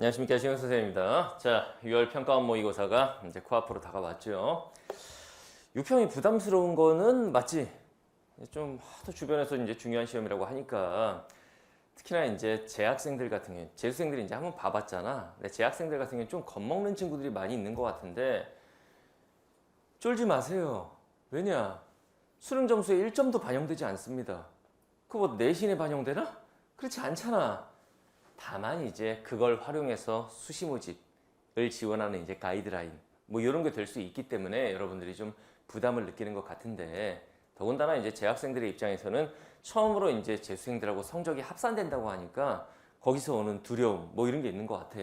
안녕하십니까, 신영 선생님입니다. 자, 6월 평가원 모의고사가 이제 코앞으로 다가왔죠. 유평이 부담스러운 거는 맞지? 좀 하도 주변에서 이제 중요한 시험이라고 하니까 특히나 이제 재학생들 같은 경우, 재수생들이 이제 한번 봐봤잖아. 근데 재학생들 같은 경우는 좀 겁먹는 친구들이 많이 있는 것 같은데 쫄지 마세요. 왜냐? 수능 점수에 1점도 반영되지 않습니다. 그거 뭐 내신에 반영되나? 그렇지 않잖아. 다만 이제 그걸 활용해서 수시 모집을 지원하는 이제 가이드라인 뭐 이런 게 될 수 있기 때문에 여러분들이 좀 부담을 느끼는 것 같은데, 더군다나 이제 재학생들의 입장에서는 처음으로 이제 재수생들하고 성적이 합산된다고 하니까 거기서 오는 두려움 뭐 이런 게 있는 것 같아.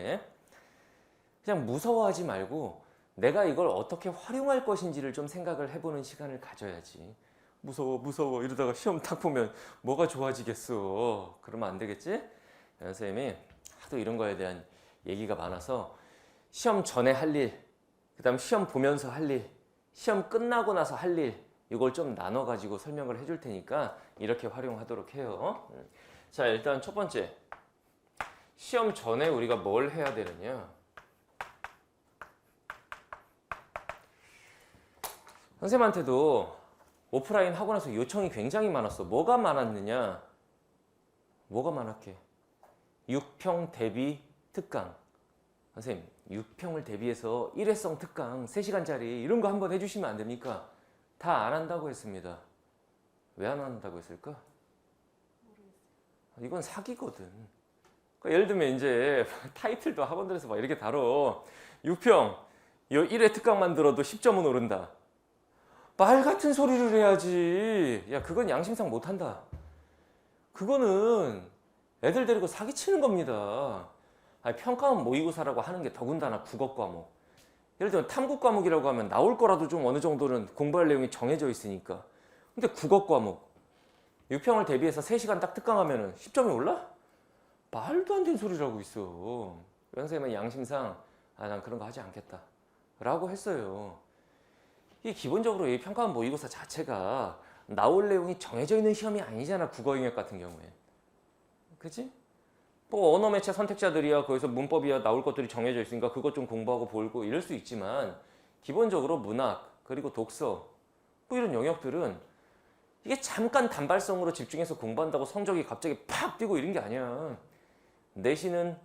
그냥 무서워하지 말고 내가 이걸 어떻게 활용할 것인지를 좀 생각을 해보는 시간을 가져야지. 무서워 이러다가 시험 딱 보면 뭐가 좋아지겠어. 그러면 안 되겠지? 선생님이 하도 이런 거에 대한 얘기가 많아서 시험 전에 할 일, 그 다음 시험 보면서 할 일, 시험 끝나고 나서 할 일, 이걸 좀 나눠가지고 설명을 해줄 테니까 이렇게 활용하도록 해요. 자, 일단 첫 번째, 시험 전에 우리가 뭘 해야 되느냐. 선생님한테도 오프라인 하고 나서 요청이 굉장히 많았어. 뭐가 많았느냐? 뭐가 많았게? 6평 대비 특강. 선생님, 6평을 대비해서 일회성 특강 3시간짜리 이런 거 한번 해주시면 안 됩니까? 다 안 한다고 했습니다. 왜 안 한다고 했을까? 이건 사기거든. 그러니까 예를 들면 이제 타이틀도 학원들에서 막 이렇게 다뤄. 6평, 이 1회 특강만 들어도 10점은 오른다. 말 같은 소리를 해야지. 야, 그건 양심상 못한다. 그거는 애들 데리고 사기치는 겁니다. 아니, 평가원 모의고사라고 하는 게 더군다나 국어 과목. 예를 들면 탐구 과목이라고 하면 나올 거라도 좀 어느 정도는 공부할 내용이 정해져 있으니까. 근데 국어 과목 6평을 대비해서 3시간 딱 특강하면 10점이 올라? 말도 안 되는 소리를 하고 있어. 선생님은 양심상 난 그런 거 하지 않겠다 라고 했어요. 이게 기본적으로 이 평가원 모의고사 자체가 나올 내용이 정해져 있는 시험이 아니잖아. 국어 영역 같은 경우에. 그치? 뭐 언어 매체 선택자들이야 거기서 문법이야 나올 것들이 정해져 있으니까 그것 좀 공부하고 볼고 이럴 수 있지만, 기본적으로 문학 그리고 독서 뭐 이런 영역들은 이게 잠깐 단발성으로 집중해서 공부한다고 성적이 갑자기 팍 뛰고 이런 게 아니야. 내신은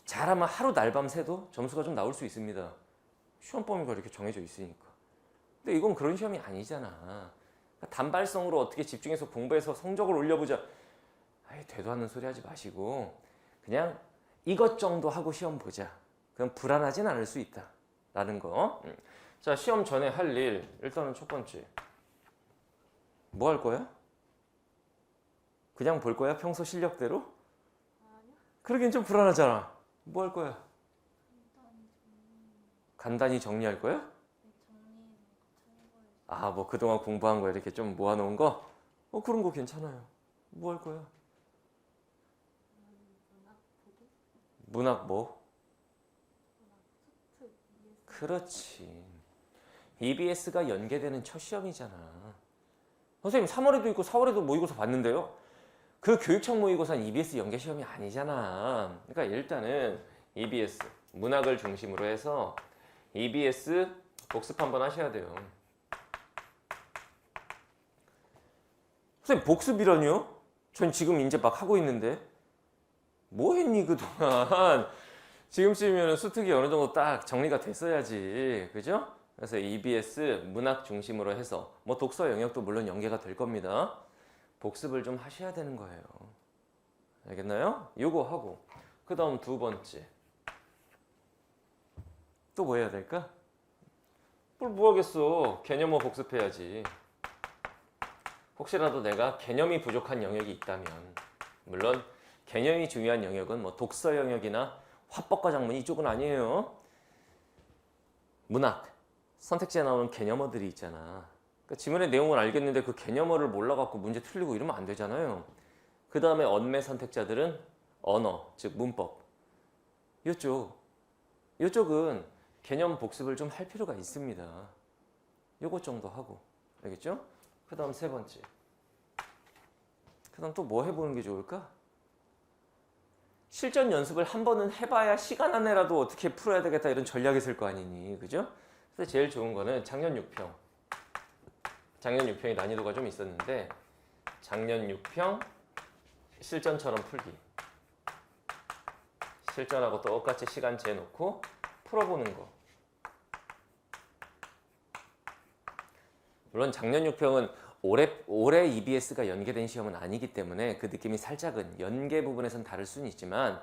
잘하면 하루 날밤 새도 점수가 좀 나올 수 있습니다. 시험 범위가 이렇게 정해져 있으니까. 근데 이건 그런 시험이 아니잖아. 단발성으로 어떻게 집중해서 공부해서 성적을 올려보자. 아이, 되도 않는 소리 하지 마시고 그냥 이것 정도 하고 시험 보자. 그럼 불안하진 않을 수 있다 라는 거. 자, 시험 전에 할 일, 일단은 첫 번째, 뭐 할 거야? 그냥 볼 거야? 평소 실력대로? 아니요. 그러긴 좀 불안하잖아. 뭐 할 거야? 간단히 정리할 거야? 네, 정리해서 참고해서 아, 뭐 그동안 공부한 거 이렇게 좀 모아놓은 거? 그런 거 괜찮아요. 뭐 할 거야? 문학 보기? 문학 뭐? 문학 수트 ES 그렇지. EBS가 연계되는 첫 시험이잖아. 선생님 3월에도 있고 4월에도 모의고사 봤는데요. 그 교육청 모의고사는 EBS 연계 시험이 아니잖아. 그러니까 일단은 EBS 문학을 중심으로 해서 EBS 복습 한번 하셔야 돼요. 선생님 복습이라뇨? 전 지금 이제 막 하고 있는데 뭐 했니 그동안? 지금쯤이면 수특이 어느 정도 딱 정리가 됐어야지, 그죠? 그래서 EBS 문학 중심으로 해서 뭐 독서 영역도 물론 연계가 될 겁니다. 복습을 좀 하셔야 되는 거예요. 알겠나요? 요거 하고 그 다음 두 번째 또 뭐 해야 될까? 뭐 하겠어. 개념어 복습해야지. 혹시라도 내가 개념이 부족한 영역이 있다면, 물론 개념이 중요한 영역은 뭐 독서 영역이나 화법과 작문 이쪽은 아니에요. 문학 선택지에 나오는 개념어들이 있잖아. 그러니까 지문의 내용을 알겠는데 그 개념어를 몰라갖고 문제 틀리고 이러면 안 되잖아요. 그 다음에 언매 선택자들은 언어, 즉 문법. 이쪽은 개념 복습을 좀 할 필요가 있습니다. 요것 정도 하고. 알겠죠? 그 다음 세 번째. 그 다음 또 뭐 해보는 게 좋을까? 실전 연습을 한 번은 해봐야 시간 안에라도 어떻게 풀어야 되겠다 이런 전략이 있을 거 아니니, 그죠? 그래서 제일 좋은 거는 작년 6평. 작년 6평이 난이도가 좀 있었는데 작년 6평 실전처럼 풀기. 실전하고 똑같이 시간 재놓고 풀어보는 거. 물론 작년 6평은 올해 EBS가 연계된 시험은 아니기 때문에 그 느낌이 살짝은 연계 부분에선 다를 수는 있지만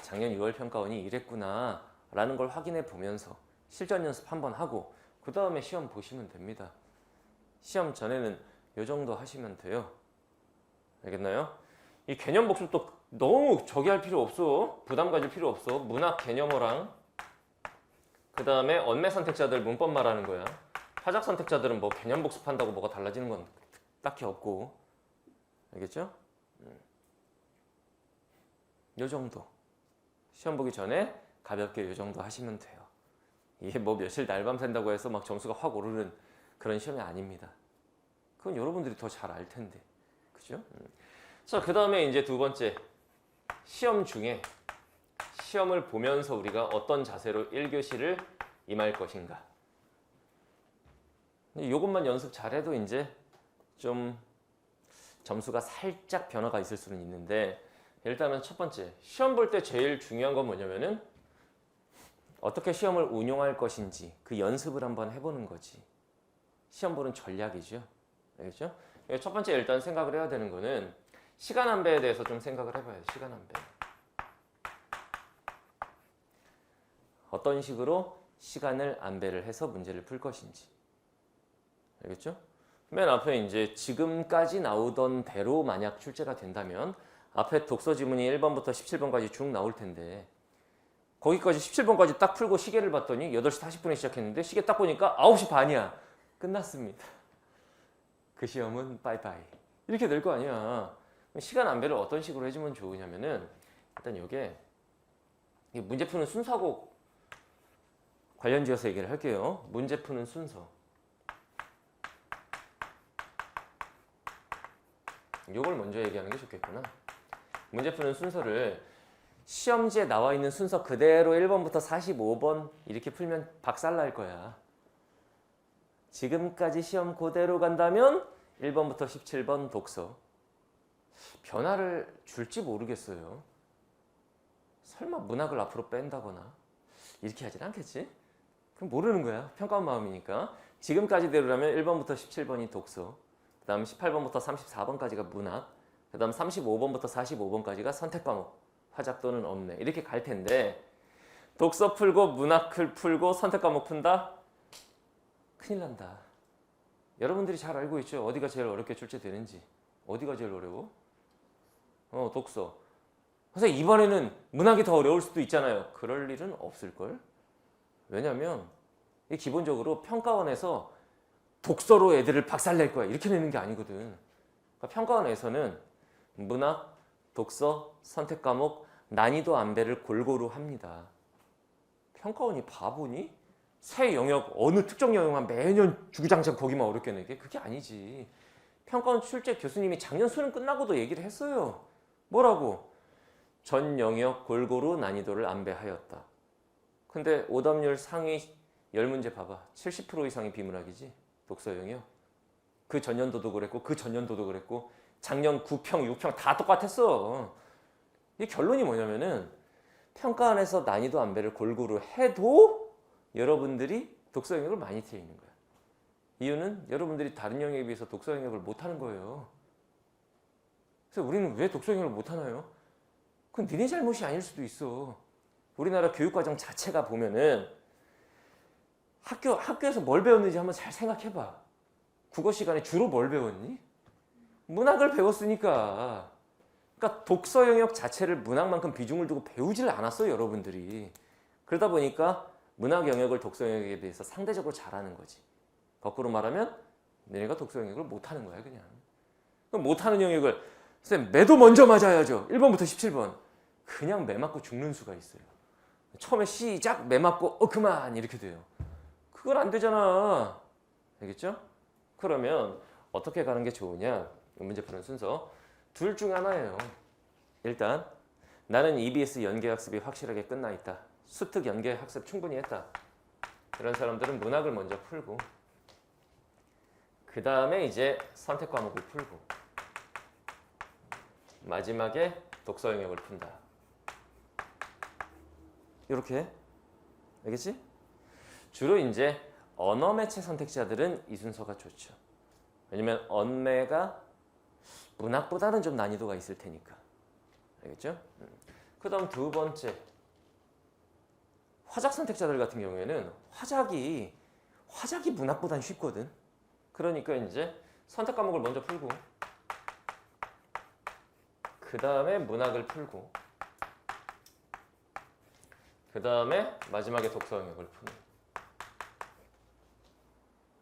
작년 6월 평가원이 이랬구나 라는 걸 확인해 보면서 실전 연습 한번 하고 그 다음에 시험 보시면 됩니다. 시험 전에는 이 정도 하시면 돼요. 알겠나요? 이 개념 복습도 너무 저기 할 필요 없어. 부담 가질 필요 없어. 문학 개념어랑 그 다음에 언매 선택자들 문법 말하는 거야. 화작 선택자들은 뭐 개념 복습한다고 뭐가 달라지는 건 딱히 없고. 알겠죠? 요 정도. 시험 보기 전에 가볍게 요 정도 하시면 돼요. 이게 뭐 며칠 날밤 샌다고 해서 막 점수가 확 오르는 그런 시험이 아닙니다. 그건 여러분들이 더 잘 알 텐데. 그죠? 자, 그 다음에 이제 두 번째. 시험 중에 시험을 보면서 우리가 어떤 자세로 1교시를 임할 것인가. 이것만 연습 잘해도 이제 좀 점수가 살짝 변화가 있을 수는 있는데 일단은 첫 번째, 시험 볼 때 제일 중요한 건 뭐냐면은 어떻게 시험을 운용할 것인지 그 연습을 한번 해보는 거지. 시험 보는 전략이죠. 알겠죠? 첫 번째 일단 생각을 해야 되는 거는 시간 안배에 대해서 좀 생각을 해봐야 돼. 시간 안배. 어떤 식으로 시간을 안배를 해서 문제를 풀 것인지. 알겠죠? 맨 앞에 이제 지금까지 나오던 대로 만약 출제가 된다면 앞에 독서 지문이 1번부터 17번까지 쭉 나올 텐데 거기까지 17번까지 딱 풀고 시계를 봤더니 8시 40분에 시작했는데 시계 딱 보니까 9시 반이야. 끝났습니다. 그 시험은 빠이빠이. 이렇게 될 거 아니야. 시간 안배를 어떤 식으로 해주면 좋으냐면은 일단 이게 문제 푸는 순서하고 관련지어서 얘기를 할게요. 문제 푸는 순서. 이걸 먼저 얘기하는 게 좋겠구나. 문제 푸는 순서를 시험지에 나와 있는 순서 그대로 1번부터 45번 이렇게 풀면 박살날 거야. 지금까지 시험 그대로 간다면 1번부터 17번 독서. 변화를 줄지 모르겠어요. 설마 문학을 앞으로 뺀다거나 이렇게 하진 않겠지? 그럼 모르는 거야. 평가원 마음이니까. 지금까지대로라면 1번부터 17번이 독서, 그 다음 18번부터 34번까지가 문학, 그 다음 35번부터 45번까지가 선택과목, 화작 또는 언매 이렇게 갈 텐데 독서 풀고 문학을 풀고 선택과목 푼다? 큰일 난다. 여러분들이 잘 알고 있죠? 어디가 제일 어렵게 출제되는지. 어디가 제일 어려워? 독서. 선생님 이번에는 문학이 더 어려울 수도 있잖아요. 그럴 일은 없을걸? 왜냐면 기본적으로 평가원에서 독서로 애들을 박살낼 거야 이렇게 내는 게 아니거든. 그러니까 평가원에서는 문학, 독서, 선택과목, 난이도 안배를 골고루 합니다. 평가원이 바보니? 새 영역, 어느 특정 영역만 매년 주구장창 거기만 어렵게 내게? 그게 아니지. 평가원 출제 교수님이 작년 수능 끝나고도 얘기를 했어요. 뭐라고? 전 영역 골고루 난이도를 안배하였다. 근데 오답률 상위 10문제 봐봐. 70% 이상이 비문학이지. 독서 영역. 그 전년도도 그랬고 그 전년도도 그랬고 작년 9평, 6평 다 똑같았어. 이 결론이 뭐냐면은 평가원에서 난이도 안배를 골고루 해도 여러분들이 독서 영역을 많이 틀리는 거야. 이유는 여러분들이 다른 영역에 비해서 독서 영역을 못하는 거예요. 그래서 우리는 왜 독서 영역을 못하나요? 그건 니네 잘못이 아닐 수도 있어. 우리나라 교육과정 자체가 보면은 학교에서 뭘 배웠는지 한번 잘 생각해봐. 국어 시간에 주로 뭘 배웠니? 문학을 배웠으니까. 그러니까 독서 영역 자체를 문학만큼 비중을 두고 배우질 않았어요, 여러분들이. 그러다 보니까 문학 영역을 독서 영역에 비해서 상대적으로 잘하는 거지. 거꾸로 말하면 너네가 독서 영역을 못하는 거야, 그냥. 그럼 못하는 영역을 선생님 매도 먼저 맞아야죠. 1번부터 17번. 그냥 매 맞고 죽는 수가 있어요. 처음에 시작, 매 맞고 그만 이렇게 돼요. 그건 안 되잖아. 알겠죠? 그러면 어떻게 가는 게 좋으냐? 문제 푸는 순서 둘 중 하나예요. 일단 나는 EBS 연계학습이 확실하게 끝나 있다. 수특 연계학습 충분히 했다. 이런 사람들은 문학을 먼저 풀고 그 다음에 이제 선택 과목을 풀고 마지막에 독서 영역을 푼다. 이렇게 알겠지? 주로 이제 언어 매체 선택자들은 이 순서가 좋죠. 왜냐면 언매가 문학보다는 좀 난이도가 있을 테니까. 알겠죠? 그 다음 두 번째 화작 선택자들 같은 경우에는 화작이 문학보다는 쉽거든. 그러니까 이제 선택 과목을 먼저 풀고 그 다음에 문학을 풀고 그 다음에 마지막에 독서 영역을 푸는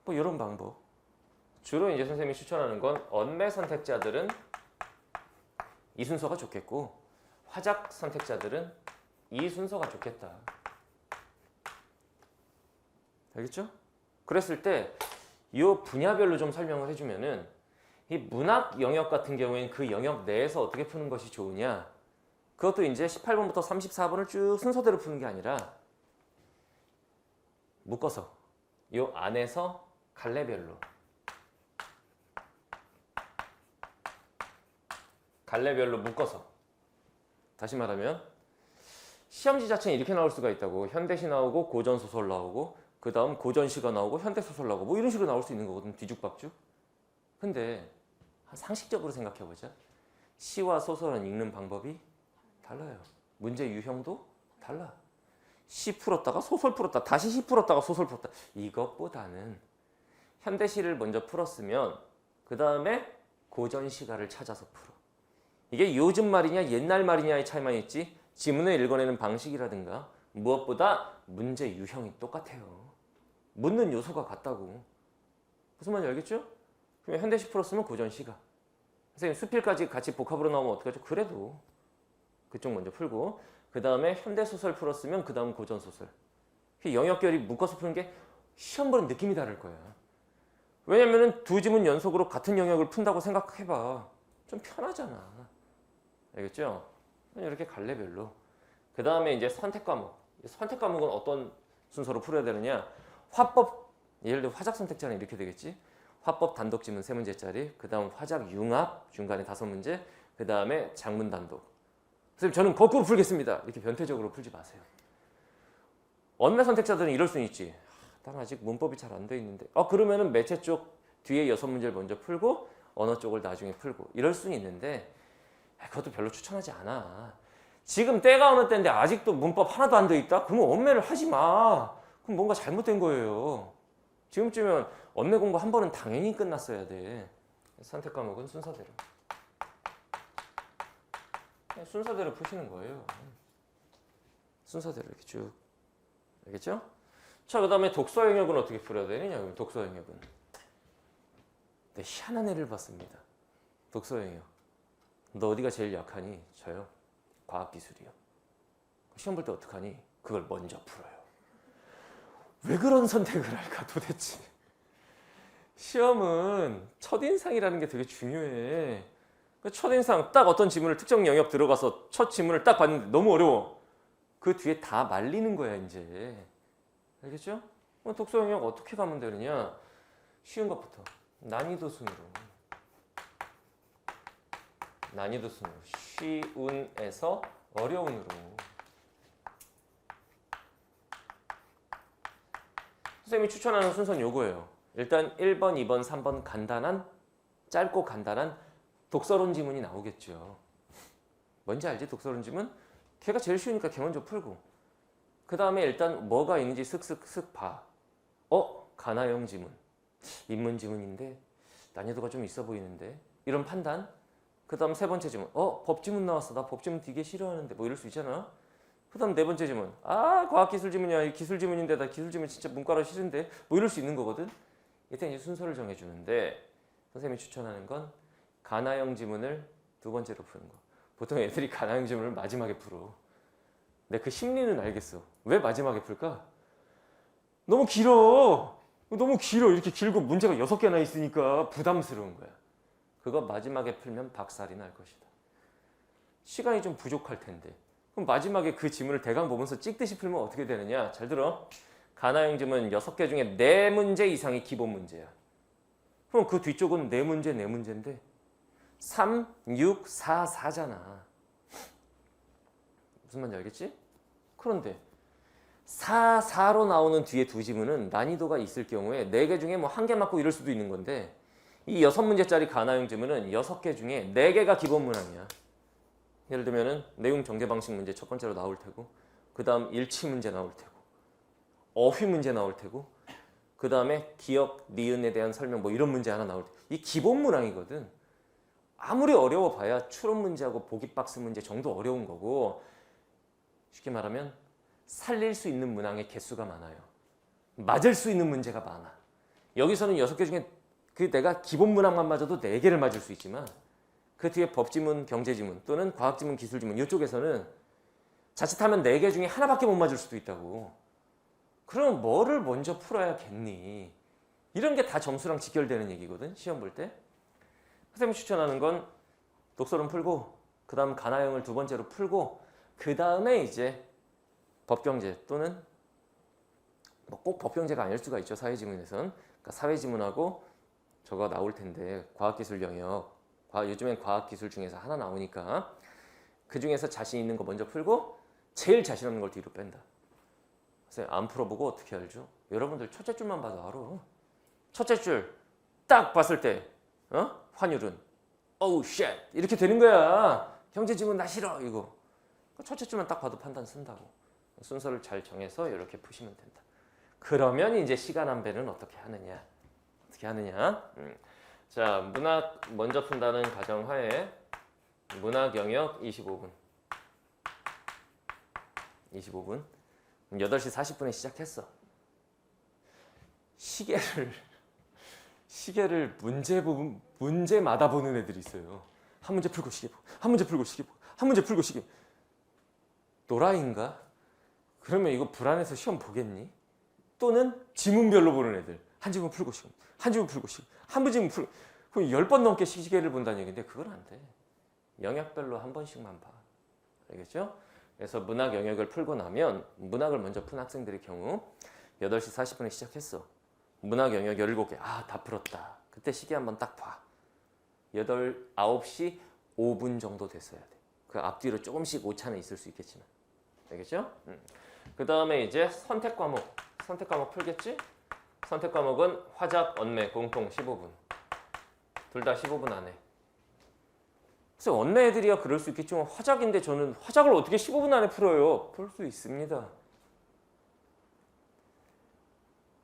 뭐 이런 방법. 주로 이제 선생님이 추천하는 건 언매 선택자들은 이 순서가 좋겠고 화작 선택자들은 이 순서가 좋겠다. 알겠죠? 그랬을 때 이 분야별로 좀 설명을 해주면은 이 문학 영역 같은 경우에는 그 영역 내에서 어떻게 푸는 것이 좋으냐, 그것도 이제 18번부터 34번을 쭉 순서대로 푸는 게 아니라 묶어서 이 안에서 갈래별로 묶어서. 다시 말하면 시험지 자체는 이렇게 나올 수가 있다고. 현대시 나오고 고전소설 나오고 그 다음 고전시가 나오고 현대소설 나오고 뭐 이런 식으로 나올 수 있는 거거든. 뒤죽박죽. 근데 상식적으로 생각해보자. 시와 소설은 읽는 방법이 달라요. 문제 유형도 달라. 시 풀었다가 소설 풀었다, 다시 시 풀었다가 소설 풀었다. 이것보다는 현대시를 먼저 풀었으면 그 다음에 고전시가를 찾아서 풀어. 이게 요즘 말이냐 옛날 말이냐의 차이만 있지 지문을 읽어내는 방식이라든가 무엇보다 문제 유형이 똑같아요. 묻는 요소가 같다고. 무슨 말인지 알겠죠? 그러면 현대시 풀었으면 고전시가. 선생님 수필까지 같이 복합으로 나오면 어떡하죠? 그래도 그쪽 먼저 풀고 그 다음에 현대소설 풀었으면 그 다음 고전소설. 영역결이 묶어서 푸는 게 시험 보는 느낌이 다를 거야. 왜냐면은 두 지문 연속으로 같은 영역을 푼다고 생각해봐. 좀 편하잖아. 알겠죠? 이렇게 갈래별로. 그 다음에 이제 선택 과목. 선택 과목은 어떤 순서로 풀어야 되느냐? 화법, 예를 들어 화작 선택자는 이렇게 되겠지? 화법 단독 지문 3문제짜리, 그 다음 화작 융합 중간에 5문제, 그 다음에 장문 단독. 선생님 저는 거꾸로 풀겠습니다. 이렇게 변태적으로 풀지 마세요. 언매 선택자들은 이럴 수는 있지. 난 아직 문법이 잘 안 돼 있는데. 그러면은 매체 쪽 뒤에 6문제를 먼저 풀고 언어 쪽을 나중에 풀고 이럴 수는 있는데 그것도 별로 추천하지 않아. 지금 때가 어느 때인데 아직도 문법 하나도 안 돼 있다? 그러면 언매를 하지 마. 그럼 뭔가 잘못된 거예요. 지금쯤이면 언매 공부 한 번은 당연히 끝났어야 돼. 선택 과목은 순서대로. 순서대로 푸시는 거예요. 순서대로 이렇게 쭉. 알겠죠? 자, 그 다음에 독서 영역은 어떻게 풀어야 되느냐? 독서 영역은. 네, 희한한 애를 봤습니다. 독서 영역. 너 어디가 제일 약하니? 저요. 과학기술이요. 시험 볼 때 어떡하니? 그걸 먼저 풀어요. 왜 그런 선택을 할까 도대체? 시험은 첫인상이라는 게 되게 중요해. 첫인상 딱 어떤 지문을 특정 영역 들어가서 첫 지문을 딱 봤는데 너무 어려워. 그 뒤에 다 말리는 거야 이제. 알겠죠? 독서 영역 어떻게 가면 되느냐? 쉬운 것부터 난이도 순으로. 난이도 순으로. 쉬운에서 어려운으로. 선생님이 추천하는 순서는 요거예요. 일단 1번, 2번, 3번 간단한, 짧고 간단한 독서론 지문이 나오겠죠. 뭔지 알지? 독서론 지문? 걔가 제일 쉬우니까 걔 먼저 풀고 그 다음에 일단 뭐가 있는지 슥슥슥 봐. 가나형 지문. 인문 지문인데 난이도가 좀 있어 보이는데 이런 판단. 그 다음 세 번째 지문. 법지문 나왔어. 나 법지문 되게 싫어하는데 뭐 이럴 수 있잖아. 그 다음 네 번째 지문. 과학기술 지문이야. 기술 지문인데 나 기술 지문 진짜 문과로 싫은데 뭐 이럴 수 있는 거거든. 이때 이제 순서를 정해주는데 선생님이 추천하는 건 가나형 지문을 두 번째로 푸는 거. 보통 애들이 가나형 지문을 마지막에 풀어. 근데 그 심리는 알겠어. 왜 마지막에 풀까? 너무 길어. 너무 길어. 이렇게 길고 문제가 6개나 있으니까 부담스러운 거야. 그거 마지막에 풀면 박살이 날 것이다. 시간이 좀 부족할 텐데. 그럼 마지막에 그 지문을 대강 보면서 찍듯이 풀면 어떻게 되느냐? 잘 들어. 가나형 지문 6개 중에 4문제 이상이 기본 문제야. 그럼 그 뒤쪽은 4문제, 4문제인데 3, 6, 4, 4잖아. 무슨 말인지 알겠지? 그런데 4, 4로 나오는 뒤에 두 지문은 난이도가 있을 경우에 4개 중에 뭐 1개 맞고 이럴 수도 있는 건데 이 6문제짜리 가나형 지문은 6개 중에 4개가 기본 문항이야. 예를 들면은 내용 전개 방식 문제 첫 번째로 나올 테고 그 다음 일치 문제 나올 테고 어휘 문제 나올 테고 그 다음에 기억, 니은에 대한 설명 뭐 이런 문제 하나 나올 테고 이 기본 문항이거든. 아무리 어려워봐야 추론 문제하고 보기 박스 문제 정도 어려운 거고 쉽게 말하면 살릴 수 있는 문항의 개수가 많아요. 맞을 수 있는 문제가 많아. 여기서는 6개 중에 그 내가 기본 문항만 맞아도 4개를 맞을 수 있지만 그 뒤에 법지문, 경제지문 또는 과학지문, 기술지문 이쪽에서는 자칫하면 4개 중에 하나밖에 못 맞을 수도 있다고. 그럼 뭐를 먼저 풀어야겠니? 이런 게 다 점수랑 직결되는 얘기거든. 시험 볼 때. 선생님이 추천하는 건 독서론 풀고 그 다음 가나형을 두 번째로 풀고 그 다음에 이제 법경제 또는 뭐 꼭 법경제가 아닐 수가 있죠. 사회지문에서는. 그러니까 사회지문하고 저거 나올 텐데 과학기술 영역 요즘엔 과학기술 중에서 하나 나오니까 그 중에서 자신 있는 거 먼저 풀고 제일 자신 없는 걸 뒤로 뺀다. 그래서 안 풀어보고 어떻게 알죠? 여러분들 첫째 줄만 봐도 알아. 첫째 줄 딱 봤을 때 환율은 오우 쉣 이렇게 되는 거야. 경제지문 나 싫어 이거. 첫째 줄만 딱 봐도 판단 쓴다고. 순서를 잘 정해서 이렇게 푸시면 된다. 그러면 이제 시간 안배는 어떻게 하느냐? 어떻게 하느냐? 자, 문학 먼저 푼다는 가정하에 문학 영역 25분. 25분. 8시 40분에 시작했어. 시계를 문제마다 보는 애들이 있어요. 한 문제 풀고 시계 보고, 한 문제 풀고 시계 보고, 한 문제 풀고 시계. 노라인가? 그러면 이거 불안해서 시험 보겠니? 또는 지문별로 보는 애들. 한 지문 풀고 시계, 한 지문 풀고 시계, 한 지문 풀고. 그럼 10번 넘게 시계를 본다는 얘기인데 그건 안 돼. 영역별로 한 번씩만 봐. 알겠죠? 그래서 문학 영역을 풀고 나면 문학을 먼저 푼 학생들의 경우 8시 40분에 시작했어. 문학 영역 17개. 아, 다 풀었다. 그때 시계 한번 딱 봐. 9시 5분 정도 됐어야 돼. 그 앞뒤로 조금씩 오차는 있을 수 있겠지만. 알겠죠? 그 다음에 이제 선택 과목. 선택 과목 풀겠지? 선택 과목은 화작, 언매, 공통 15분. 둘 다 15분 안에. 그래서 언매 애들이야 그럴 수 있겠지만 화작인데 저는 화작을 어떻게 15분 안에 풀어요? 풀 수 있습니다.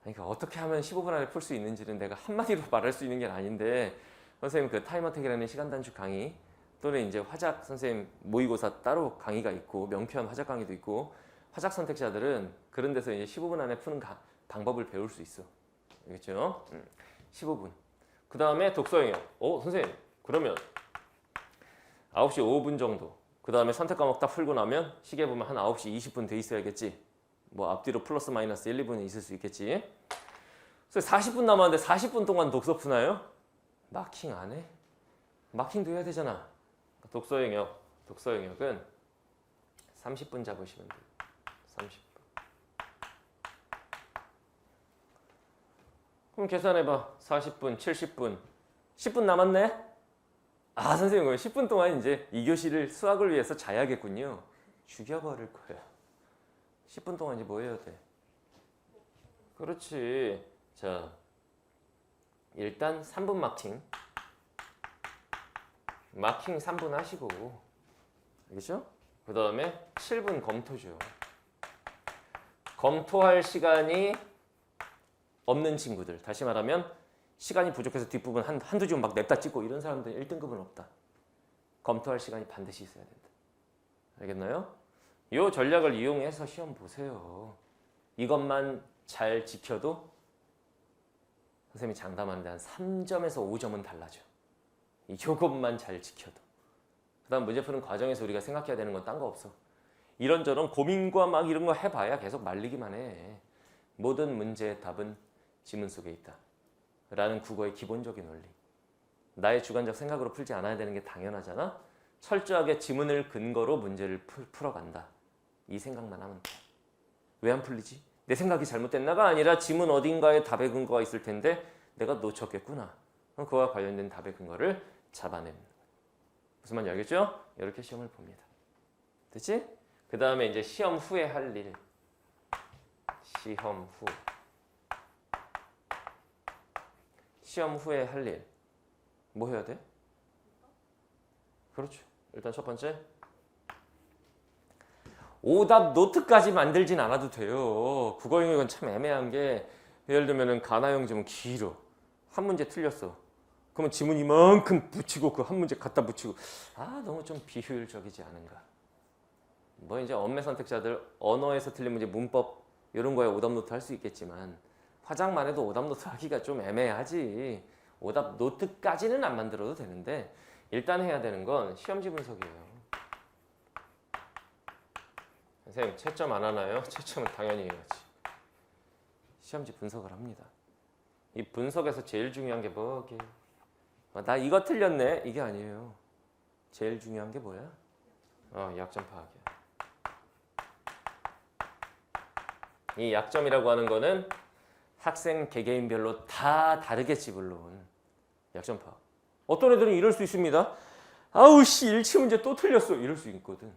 그러니까 어떻게 하면 15분 안에 풀 수 있는지는 내가 한마디로 말할 수 있는 게 아닌데 선생님 그 타임어택이라는 시간 단축 강의 또는 이제 화작 선생님 모의고사 따로 강의가 있고 명쾌한 화작 강의도 있고 화작 선택자들은 그런 데서 이제 15분 안에 푸는 방법을 배울 수 있어. 알겠죠? 15분. 그 다음에 독서 영역. 선생님 그러면 9시 5분 정도. 그 다음에 선택 과목 딱 풀고 나면 시계 보면 한 9시 20분 돼 있어야겠지. 뭐 앞뒤로 플러스 마이너스 1, 2분은 있을 수 있겠지. 그래서 40분 남았는데 40분 동안 독서 푸나요? 마킹 안 해? 마킹도 해야 되잖아. 독서 영역은 30분 잡으시면 돼요. 30분. 그럼 계산해봐. 40분, 70분, 10분 남았네? 아, 선생님, 그럼 10분 동안 이제 2교시를 수학을 위해서 자야겠군요. 죽여버릴 거야. 10분 동안 이제 뭐 해야 돼? 그렇지. 자, 일단 3분 마킹. 마킹 3분 하시고. 알겠죠? 그 다음에 7분 검토죠. 검토할 시간이 없는 친구들. 다시 말하면 시간이 부족해서 뒷부분 한두 줄 막 냅다 찍고 이런 사람들 1등급은 없다. 검토할 시간이 반드시 있어야 된다. 알겠나요? 이 전략을 이용해서 시험 보세요. 이것만 잘 지켜도 선생님이 장담하는데 한 3점에서 5점은 달라져. 이것만 잘 지켜도. 그 다음 문제 푸는 과정에서 우리가 생각해야 되는 건 딴 거 없어. 이런저런 고민과 막 이런 거 해봐야 계속 말리기만 해. 모든 문제의 답은 지문 속에 있다. 라는 국어의 기본적인 원리. 나의 주관적 생각으로 풀지 않아야 되는 게 당연하잖아. 철저하게 지문을 근거로 문제를 풀어간다. 이 생각만 하면 돼. 왜 안 풀리지? 내 생각이 잘못됐나가 아니라 지문 어딘가에 답의 근거가 있을 텐데 내가 놓쳤겠구나. 그럼 그와 관련된 답의 근거를 잡아내는 거예요. 무슨 말인지 알겠죠? 이렇게 시험을 봅니다. 됐지? 그 다음에 이제 시험 후에 할 일. 시험 후. 시험 후에 할 일. 뭐 해야 돼? 그렇죠. 일단 첫 번째. 오답 노트까지 만들진 않아도 돼요. 국어 영역은 참 애매한 게 예를 들면은 가나형 지문 길어. 한 문제 틀렸어. 그러면 지문 이만큼 붙이고 그 한 문제 갖다 붙이고 너무 좀 비효율적이지 않은가. 뭐 이제 언매 선택자들 언어에서 틀린 문제 문법 이런 거에 오답 노트 할 수 있겠지만 화작만 해도 오답 노트 하기가 좀 애매하지. 오답 노트까지는 안 만들어도 되는데 일단 해야 되는 건 시험지 분석이에요. 선생님 채점 안 하나요? 채점은 당연히 해야지. 시험지 분석을 합니다. 이 분석에서 제일 중요한 게 뭐게? 나 이거 틀렸네 이게 아니에요. 제일 중요한 게 뭐야? 약점 파악이야. 이 약점이라고 하는 거는 학생 개개인별로 다 다르겠지 물론. 약점 파악. 어떤 애들은 이럴 수 있습니다. 아우 씨 일치 문제 또 틀렸어 이럴 수 있거든.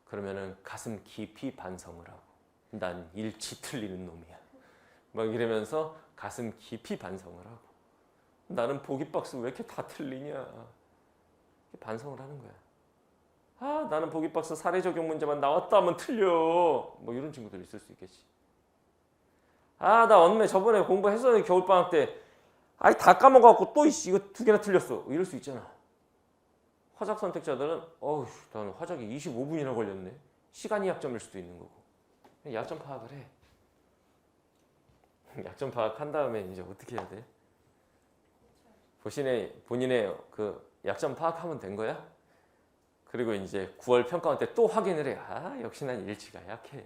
그러면은 가슴 깊이 반성을 하고 난 일치 틀리는 놈이야. 막 이러면서 가슴 깊이 반성을 하고 나는 보기 박스 왜 이렇게 다 틀리냐. 반성을 하는 거야. 나는 보기 박스 사례 적용 문제만 나왔다 하면 틀려. 뭐 이런 친구들 있을 수 있겠지. 나 언매 저번에 공부했었는데 겨울방학 때 다 까먹어갖고 또 이거 2개나 틀렸어. 이럴 수 있잖아. 화작 선택자들은 나는 화작이 25분이나 걸렸네. 시간이 약점일 수도 있는 거고. 약점 파악을 해. 약점 파악한 다음에 이제 어떻게 해야 돼? 본인의 그 약점 파악하면 된 거야? 그리고 이제 9월 평가원 때 또 확인을 해. 역시 난 일치가 약해.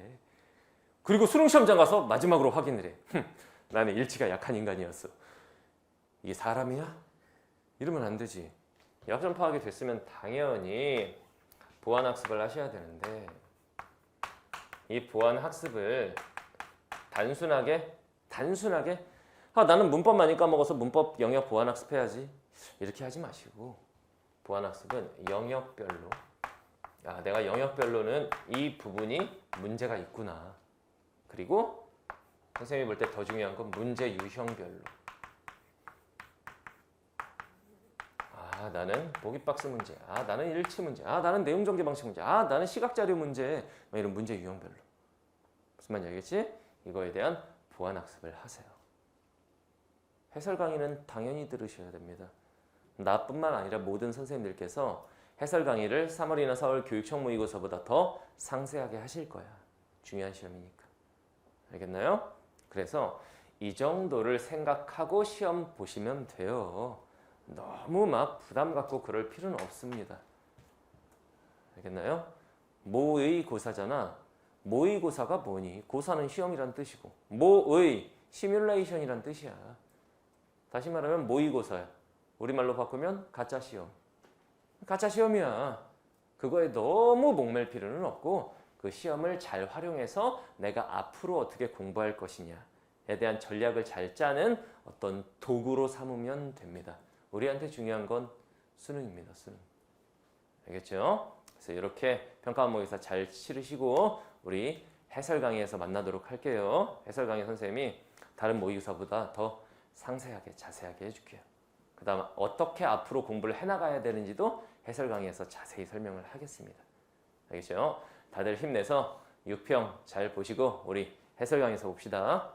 그리고 수능시험장 가서 마지막으로 확인을 해. 나는 일치가 약한 인간이었어. 이게 사람이야? 이러면 안 되지. 약점 파악이 됐으면 당연히 보완 학습을 하셔야 되는데 이 보완 학습을 단순하게 나는 문법 많이 까먹어서 문법 영역 보완 학습해야지 이렇게 하지 마시고 보완 학습은 영역별로 내가 영역별로는 이 부분이 문제가 있구나. 그리고 선생님이 볼 때 더 중요한 건 문제 유형별로 나는 보기 박스 문제, 나는 일치 문제, 나는 내용 전개 방식 문제, 나는 시각 자료 문제, 이런 문제 유형별로. 무슨 말인지 알겠지? 이거에 대한 보완 학습을 하세요. 해설 강의는 당연히 들으셔야 됩니다. 나뿐만 아니라 모든 선생님들께서 해설 강의를 3월이나 4월 교육청 모의고사보다 더 상세하게 하실 거야. 중요한 시험이니까. 알겠나요? 그래서 이 정도를 생각하고 시험 보시면 돼요. 너무 막 부담 갖고 그럴 필요는 없습니다. 알겠나요? 모의고사잖아. 모의고사가 뭐니? 고사는 시험이란 뜻이고 모의, 시뮬레이션이란 뜻이야. 다시 말하면 모의고사야. 우리말로 바꾸면 가짜 시험. 가짜 시험이야. 그거에 너무 목맬 필요는 없고 그 시험을 잘 활용해서 내가 앞으로 어떻게 공부할 것이냐에 대한 전략을 잘 짜는 어떤 도구로 삼으면 됩니다. 우리한테 중요한 건 수능입니다. 수능. 알겠죠? 그래서 이렇게 평가원 모의고사 잘 치르시고 우리 해설 강의에서 만나도록 할게요. 해설 강의 선생님이 다른 모의고사보다 더 상세하게 자세하게 해줄게요. 그 다음 어떻게 앞으로 공부를 해나가야 되는지도 해설 강의에서 자세히 설명을 하겠습니다. 알겠죠? 다들 힘내서 6평 잘 보시고 우리 해설 강의에서 봅시다.